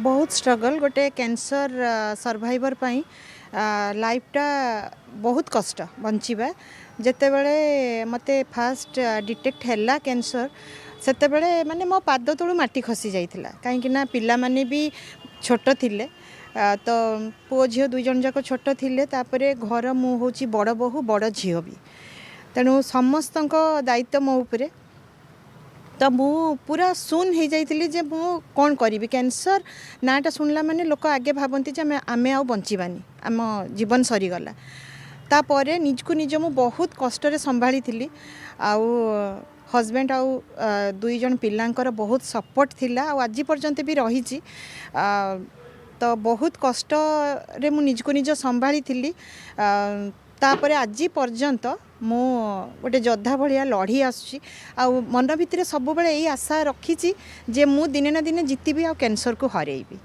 बहुत स्ट्रगल गोटे cancer survivor पाई लाइफटा बहुत कष्ट बंचिबा जेते बेले मते फास्ट डिटेक्ट हैला कैंसर सेते बेले माने मो पाद तळु माटी खसी जाइथिला काहेकि ना पिला माने भी छोट थिले तो पुओ झियो दुई जन जाक छोट थिले तापरे घर मु होची बड़ बहु बड़ झियो भी तेणु समस्तक दायित्व मो उपरे तो मु पूरा सुन हो जाइली जे मु कौन करी कैंसर नाटा शुणला माने लोक आगे भावती आमे आउ बंचीबानी आम जीवन सरीगला तापर निजको निज मु बहुत कष्ट संभाली थी आउ हजबैंड आउ दुई जन पिलांकर बहुत सपोर्ट थिला आज पर्यंत भी रही तो बहुत कष्ट रे मु निजको निज संभाली थी तापर आज पर्यंत मु गोटे योद्धा भाया लड़ी आसुची आ मन भितर सब बेले यही आशा रखी जे मु दिने ना दिने जीतबी आ कैंसर को हरेबी।